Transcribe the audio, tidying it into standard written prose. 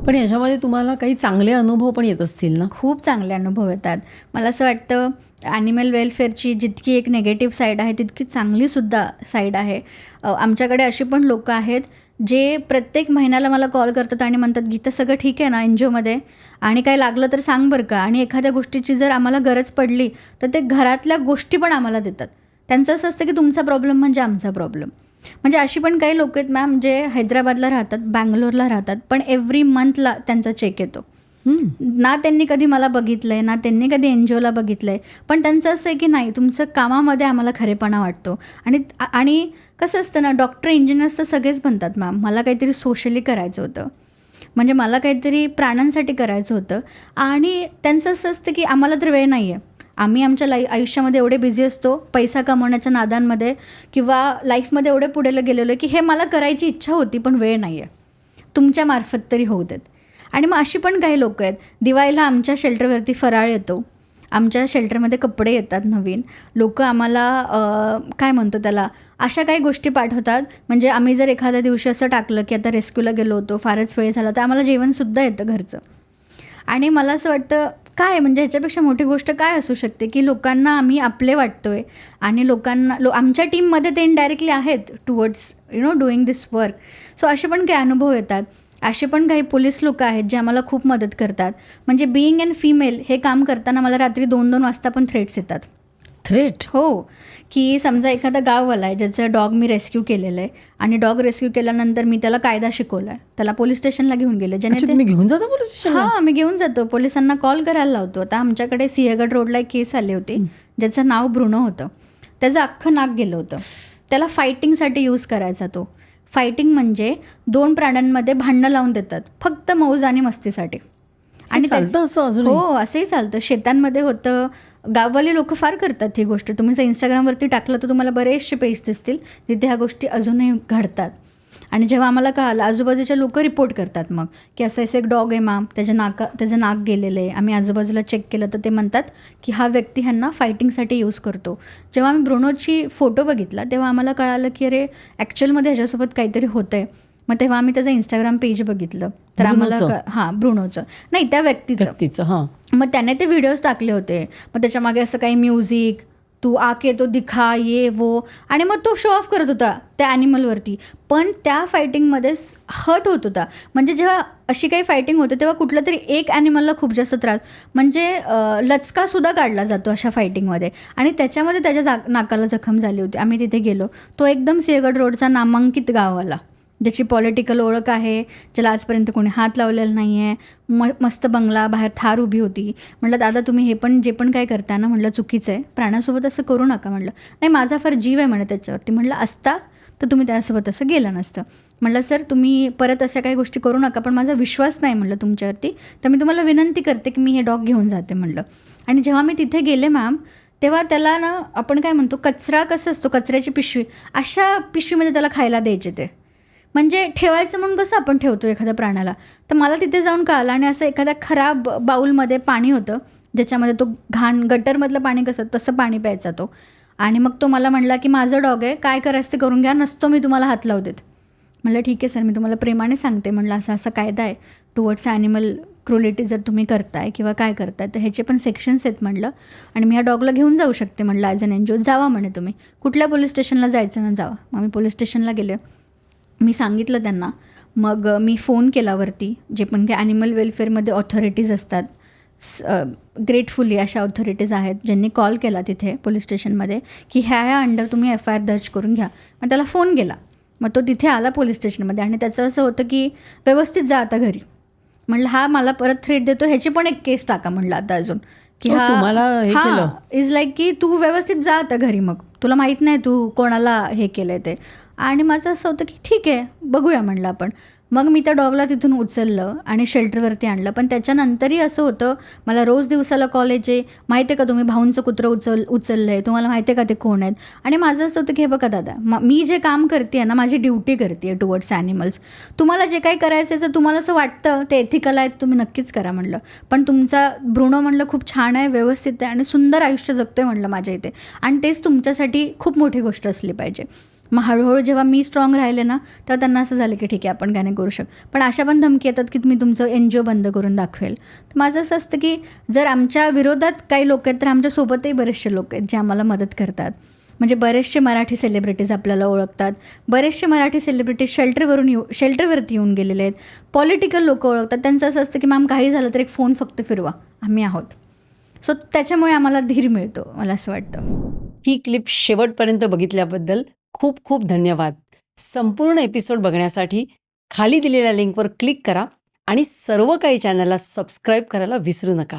पण याच्यामध्ये तुम्हाला काही चांगले अनुभव पण येत असतील ना? खूप चांगले अनुभव येतात. मला असं वाटतं ॲनिमल वेलफेअरची जितकी एक नेगेटिव्ह साईड आहे तितकी चांगलीसुद्धा साईड आहे. आमच्याकडे अशी पण लोकं आहेत जे प्रत्येक महिन्याला मला कॉल करतात आणि म्हणतात, गीता सगळं ठीक आहे ना NGOमध्ये, आणि काय लागलं तर सांग बरं का. आणि एखाद्या गोष्टीची जर आम्हाला गरज पडली तर ते घरातल्या गोष्टी पण आम्हाला देतात. त्यांचं असं असतं की तुमचा प्रॉब्लेम म्हणजे आमचा प्रॉब्लेम. म्हणजे अशी पण काही लोक आहेत मॅम जे हैदराबादला राहतात, बँगलोरला राहतात, पण एव्हरी मंथला त्यांचा चेक येतो. ना त्यांनी कधी मला बघितलं आहे, ना त्यांनी कधी NGOला बघितलं आहे, पण त्यांचं असं आहे की नाही, तुमचं कामामध्ये आम्हाला खरेपणा वाटतो. आणि कसं असतं ना, डॉक्टर इंजिनियर्स तर सगळेच बनतात मॅम. मला काहीतरी सोशली करायचं होतं, म्हणजे मला काहीतरी प्राण्यांसाठी करायचं होतं. आणि त्यांचं असं असतं की आम्हाला तर वेळ नाही आहे. आम्ही आमच्या आयुष्यामध्ये एवढे बिझी असतो पैसा कमवण्याच्या नादांमध्ये किंवा लाईफमध्ये एवढे पुढे गेलेलो आहे की हे मला करायची इच्छा होती पण वेळ नाही आहे, तुमच्यामार्फत तरी होऊ देत. आणि मग अशी पण काही लोकं आहेत, दिवाळीला आमच्या शेल्टरवरती फराळ येतो, आमच्या शेल्टरमध्ये कपडे येतात नवीन, लोकं आम्हाला काय म्हणतो त्याला, अशा काही गोष्टी पाठवतात. म्हणजे आम्ही जर एखाद्या दिवशी असं टाकलं की आता रेस्क्यूला गेलो होतो, फारच वेळ झाला, तर आम्हाला जेवणसुद्धा येतं घरचं. आणि मला असं वाटतं काय म्हणजे ह्याच्यापेक्षा मोठी गोष्ट काय असू शकते की लोकांना आम्ही आपले वाटतोय आणि लोकांना आमच्या टीममध्ये ते इनडायरेक्टली आहेत टुवर्ड्स डुईंग दिस वर्क. सो असे पण काही अनुभव येतात. असे पण काही पोलीस लोक आहेत जे आम्हाला खूप मदत करतात. म्हणजे बिईंग अन फिमेल हे काम करताना मला रात्री 2-2 वाजता पण थ्रेट्स येतात. थ्रेट? हो, की समजा एखादा गाववाला आहे ज्याचं डॉग मी रेस्क्यू केलेलं आहे आणि डॉग रेस्क्यू केल्यानंतर मी त्याला कायदा शिकवला आहे, त्याला पोलीस स्टेशनला घेऊन गेले. तुम्ही घेऊन जाता पोलीस स्टेशनला? हां, मी घेऊन जातो, पोलिसांना कॉल करायला लावतो. आता आमच्याकडे सिंहगड रोडला एक केस आली होती ज्याचं नाव ब्रुनो होतं. त्याचं अख्खं नाक गेलं होतं. त्याला फायटिंगसाठी यूज करायचा तो. फायटिंग म्हणजे 2 प्राण्यांमध्ये भांडणं लावून देतात फक्त मौज आणि मस्तीसाठी. आणि चालतं असं अजून? हो, असंही चालतं. शेतांमध्ये होतं. गाववाले लोक फार करतात ही गोष्ट. तुम्ही जर इंस्टाग्रामवरती टाकलं तर तुम्हाला बरेचसे पेज दिसतील जिथे ह्या गोष्टी अजूनही घडतात. आणि जेव्हा आम्हाला कळालं, आजूबाजूचे लोक रिपोर्ट करतात मग की असं एक डॉग आहे मॅम, त्याचं नाक गेलेलं आहे, आम्ही आजूबाजूला चेक केलं तर ते म्हणतात की हा व्यक्ती ह्यांना फायटिंगसाठी यूज करतो. जेव्हा आम्ही ब्रुनोची फोटो बघितला तेव्हा आम्हाला कळालं की अरे ॲक्च्युअलमध्ये ह्याच्यासोबत काहीतरी होतं आहे. मग तेव्हा आम्ही त्याचं इंस्टाग्राम पेज बघितलं तर आम्हाला ब्रुनोचं नाही, त्या व्यक्तीचं. हां, मग त्याने ते व्हिडिओज टाकले होते. मग त्याच्यामागे असं काही म्युझिक, तू आके तो दिखा, ये वो, आणि मग तो शो ऑफ करत होता त्या ॲनिमलवरती. पण त्या फायटिंगमध्ये हर्ट होत होता. म्हणजे जेव्हा अशी काही फायटिंग होते तेव्हा कुठलं तरी एक ॲनिमलला खूप जास्त त्रास, म्हणजे लचकासुद्धा काढला जातो अशा फायटिंगमध्ये. आणि त्याच्यामध्ये त्याच्या नाकाला जखम झाली होती. आम्ही तिथे गेलो. तो एकदम सिंहगड रोडचा नामांकित गाववाला ज्याची पॉलिटिकल ओळख आहे, ज्याला आजपर्यंत कोणी हात लावलेला नाही आहे, मस्त बंगला, बाहेर थार उभी होती. म्हटलं दादा तुम्ही जे पण काय करता ना, म्हटलं चुकीचं आहे, प्राण्यासोबत असं करू नका. म्हटलं नाही, माझा फार जीव आहे म्हणे त्याच्यावरती. म्हटलं असता तर तुम्ही त्यासोबत असं गेलं नसतं. म्हटलं सर तुम्ही परत अशा काही गोष्टी करू नका, पण माझा विश्वास नाही म्हटलं तुमच्यावरती, तर मी तुम्हाला विनंती करते की मी हे डॉग घेऊन जाते म्हटलं. आणि जेव्हा मी तिथे गेले मॅम, तेव्हा त्याला ना आपण काय म्हणतो, कचरा कसं असतो, कचऱ्याची पिशवी, अशा पिशवीमध्ये त्याला खायला द्यायचे ते. म्हणजे ठेवायचं म्हणून कसं आपण ठेवतो एखाद्या प्राण्याला, तर मला तिथे जाऊन कळालं. आणि असं एखाद्या खराब बाऊलमध्ये पाणी होतं ज्याच्यामध्ये तो घाण गटरमधलं पाणी कसं तसं पाणी प्यायचा तो. आणि मग तो मला म्हणला की माझं डॉग आहे, काय करायचं ते करून घ्या, नसतो मी तुम्हाला हात लावू देत. म्हटलं ठीक आहे सर, मी तुम्हाला प्रेमाने सांगते, म्हटलं असा कायदा आहे टुवर्ड्स ॲनिमल क्रुएलिटी, जर तुम्ही करताय किंवा काय करताय तर ह्याचे पण सेक्शन्स आहेत म्हटलं. आणि मी ह्या डॉगला घेऊन जाऊ शकते म्हटलं ॲज अन NGO. जावा म्हणे तुम्ही, कुठल्या पोलीस स्टेशनला जायचं ना जावा. मग मी पोलीस स्टेशनला गेले, मी सांगितलं त्यांना. मग मी फोन केला वरती, जे पण काही ॲनिमल वेलफेअरमध्ये ऑथॉरिटीज असतात, ग्रेटफुली अशा ऑथॉरिटीज आहेत ज्यांनी कॉल केला तिथे पोलीस स्टेशनमध्ये की ह्या अंडर तुम्ही FIR दर्ज करून घ्या. मग त्याला फोन गेला, मग तो तिथे आला पोलीस स्टेशनमध्ये. आणि त्याचं असं होतं की व्यवस्थित जा आता घरी. म्हटलं हा मला परत थ्रेट देतो, ह्याची पण एक केस टाका म्हटलं आता अजून, की हा इज लाईक की तू व्यवस्थित जा आता घरी, मग तुला माहीत नाही तू कोणाला हे केलं आहे ते. आणि माझं असं होतं की ठीक आहे बघूया म्हटलं आपण. मग मी त्या डॉगला तिथून उचललं आणि शेल्टरवरती आणलं. पण त्याच्यानंतरही असं होतं, मला रोज दिवसाला कॉल यायचे, माहिती आहे का तुम्ही भाऊंचं कुत्रं उचललं आहे, तुम्हाला माहिती आहे का ते कोण आहेत. आणि माझं असं होतं की हे बघा दादा, मी जे काम करते आहे ना, माझी ड्युटी करते आहे टुवर्ड्स ॲनिमल्स. तुम्हाला जे काही करायचं आहे, जर तुम्हाला असं वाटतं ते एथिकल आहे, तुम्ही नक्कीच करा म्हटलं. पण तुमचा ब्रुनो म्हटलं खूप छान आहे, व्यवस्थित आहे आणि सुंदर आयुष्य जगतोय म्हटलं माझ्या इथे, आणि तेच तुमच्यासाठी खूप मोठी गोष्ट असली पाहिजे. मग हळूहळू जेव्हा मी स्ट्रॉंग राहिले ना, तेव्हा त्यांना असं झालं की ठीक आहे आपण काय नाही करू शकत. पण अशा पण धमकी येतात की तुम्ही तुमचं NGO बंद करून दाखवेल. तर माझं असं असतं की जर आमच्या विरोधात काही लोक आहेत तर आमच्यासोबतही बरेचसे लोक आहेत जे आम्हाला मदत करतात. म्हणजे बरेचसे मराठी सेलिब्रिटीज आपल्याला ओळखतात, बरेचसे मराठी सेलिब्रिटीज शेल्टरवरती येऊन गेलेले आहेत, पॉलिटिकल लोक ओळखतात. त्यांचं असं असतं की मॅम काही झालं तर एक फोन फक्त फिरवा, आम्ही आहोत. सो त्याच्यामुळे आम्हाला धीर मिळतो, मला असं वाटतं. ही क्लिप शेवटपर्यंत बघितल्याबद्दल खूप खूप धन्यवाद. संपूर्ण एपिसोड बघण्यासाठी खाली दिलेल्या लिंकवर क्लिक करा आणि सर्व काही चॅनलला सबस्क्राईब करायला विसरू नका.